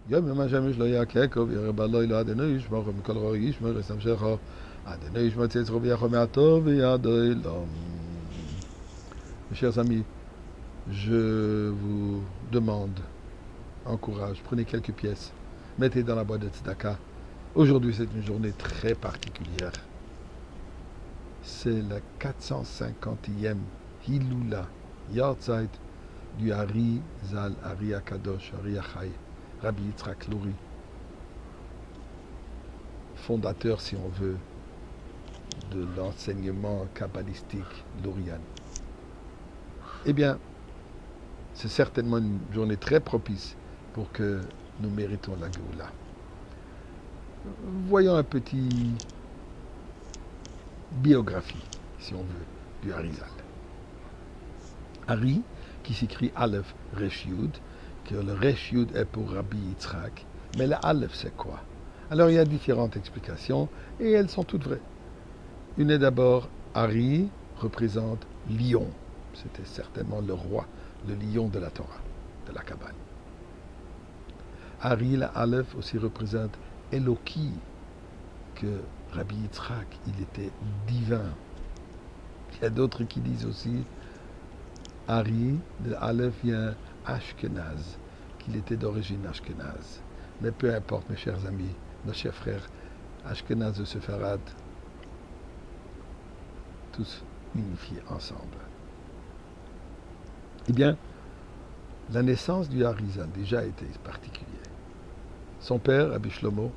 יום יום השם לא יעקב ירבה לו אלוה אדוני ישמור מכל רוע ישמור את המשכו אדוני ישמור צאצאו ויחו מעטו וידו אלום. Mes chers amis, je vous demande, encourage, prenez quelques pièces, mettez dans la boîte de tzedaka. Aujourd'hui, c'est une journée très particulière. C'est la 450e Hilula, Yahrzeit du Hari Zal, Hari Akadosh, Hari Achai, Rabbi Yitzhak Luri, fondateur, si on veut, de l'enseignement kabbalistique lourian. Eh bien, c'est certainement une journée très propice pour que nous méritons la Géoula. Voyons un petit biographie, si on veut, du Harizal. Hari, qui s'écrit Aleph Resh Yud, que le Resh Yud est pour Rabbi Yitzhak, mais le Aleph c'est quoi? Alors il y a différentes explications et elles sont toutes vraies. Une est d'abord, Hari représente lion. C'était certainement le roi, le lion de la Torah, de la Kabbale. Hari, la Aleph, aussi représente Eloki, que Rabbi Yitzhak, il était divin. Il y a d'autres qui disent aussi, Hari, de Aleph vient Ashkenaz, qu'il était d'origine Ashkenaz. Mais peu importe, mes chers amis, nos chers frères, Ashkenaz et Sepharad, tous unifiés ensemble. Eh bien, la naissance du Harizal déjà était particulière. Son père, Rabbi Shlomo,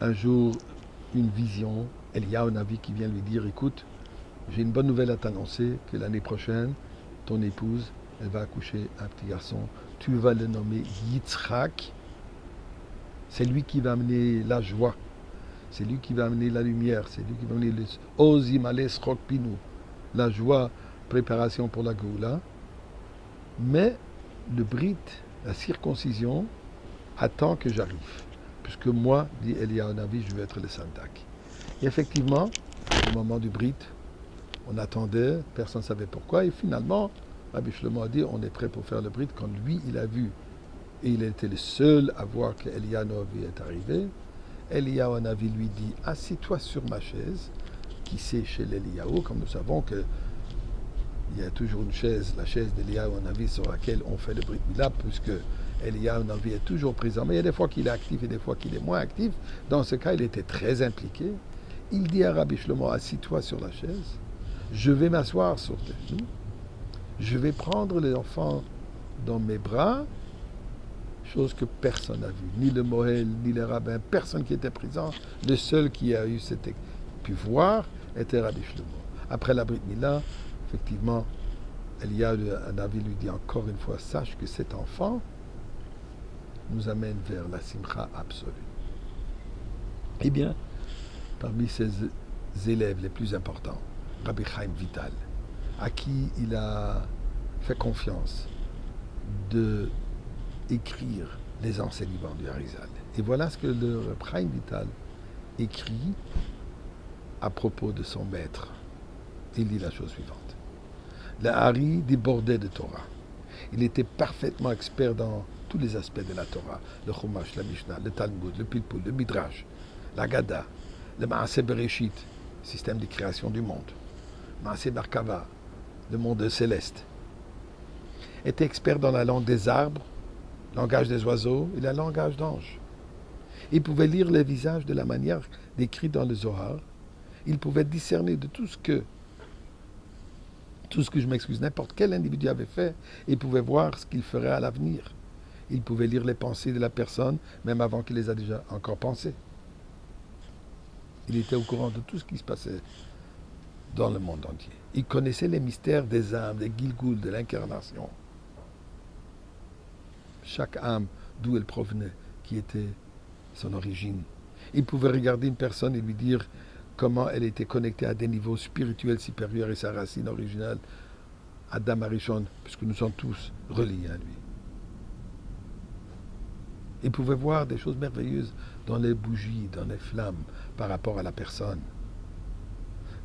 un jour, une vision, Eliyahu Navi qui vient lui dire, écoute, j'ai une bonne nouvelle à t'annoncer, que l'année prochaine, ton épouse, elle va accoucher un petit garçon, tu vas le nommer Yitzhak, c'est lui qui va amener la joie, c'est lui qui va amener la lumière, c'est lui qui va amener le Ozimales Rokpinu, la joie, préparation pour la Géoula. Mais le Brit, la circoncision, attend que j'arrive. Puisque moi, dit Eliyahu Navi, je vais être le Sandak. Et effectivement, au moment du Brit, on attendait, personne ne savait pourquoi, et finalement, Rabbi Shlomo a dit, on est prêt pour faire le Brit, quand lui, il a vu, et il était le seul à voir que Eliyahu Navi est arrivé. Eliyahu Navi lui dit, assis-toi sur ma chaise, qui c'est chez l'Eliyahu, comme nous savons que il y a toujours une chaise, la chaise d'Eliyahu Navi sur laquelle on fait le Brit Mila, puisque Eliyahu Navi est toujours présent, mais il y a des fois qu'il est actif et des fois qu'il est moins actif. Dans ce cas, il était très impliqué. Il dit à Rabbi Shlomo, assis-toi sur la chaise, je vais m'asseoir sur tes genoux, je vais prendre l'enfant dans mes bras, chose que personne n'a vue, ni le Mohel, ni le rabbin, personne qui était présent. Le seul qui a eu cette pu voir était Rabbi Shlomo. Après la Brit Mila, effectivement, Eliyahu Navi lui dit encore une fois, sache que cet enfant nous amène vers la simcha absolue. Eh bien, parmi ses élèves les plus importants, Rabbi Chaim Vital, à qui il a fait confiance de écrire les enseignements du Harizal. Et voilà ce que le Rabbi Chaim Vital écrit à propos de son maître. Il dit la chose suivante. Le Hari débordait de Torah. Il était parfaitement expert dans tous les aspects de la Torah. Le Chumash, la Mishnah, le Talmud, le Pilpul, le Midrash, la Gada, le Maaseh Bereshit, système de création du monde, Maaseh Merkava, le monde céleste. Était expert dans la langue des arbres, langage des oiseaux et le langage d'anges. Il pouvait lire les visages de la manière décrite dans le Zohar. Il pouvait discerner de tout ce que je m'excuse, n'importe quel individu avait fait, il pouvait voir ce qu'il ferait à l'avenir. Il pouvait lire les pensées de la personne, même avant qu'il les a déjà encore pensées. Il était au courant de tout ce qui se passait dans le monde entier. Il connaissait les mystères des âmes, des Gilgul, de l'incarnation. Chaque âme, d'où elle provenait, qui était son origine. Il pouvait regarder une personne et lui dire comment elle était connectée à des niveaux spirituels supérieurs et sa racine originale, Adam Arishon, puisque nous sommes tous reliés à lui. Il pouvait voir des choses merveilleuses dans les bougies, dans les flammes, par rapport à la personne.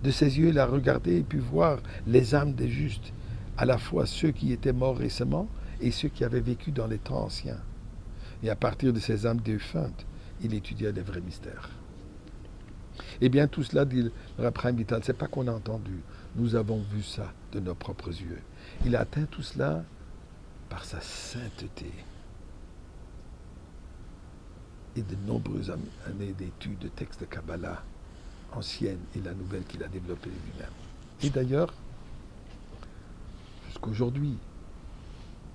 De ses yeux, il a regardé et pu voir les âmes des justes, à la fois ceux qui étaient morts récemment et ceux qui avaient vécu dans les temps anciens. Et à partir de ces âmes défuntes, il étudia les vrais mystères. Eh bien, tout cela, dit le Rav Chaim Vital, c'est pas qu'on a entendu. Nous avons vu ça de nos propres yeux. Il a atteint tout cela par sa sainteté et de nombreuses années d'études de textes de Kabbalah anciennes et la nouvelle qu'il a développée lui-même. Et d'ailleurs, jusqu'aujourd'hui,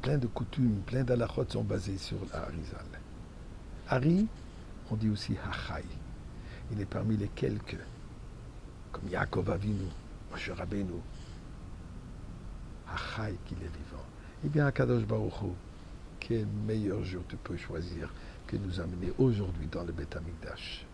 plein de coutumes, plein d'halachot sont basés sur l'Arizal. Hari, on dit aussi Hachai. Il est parmi les quelques, comme Yaakov Avinu, Moshe Rabbeinu, Hachai, qu'il est vivant. Eh bien, Akadosh Baruch Hu, quel meilleur jour tu peux choisir que nous amener aujourd'hui dans le Beth Amikdash.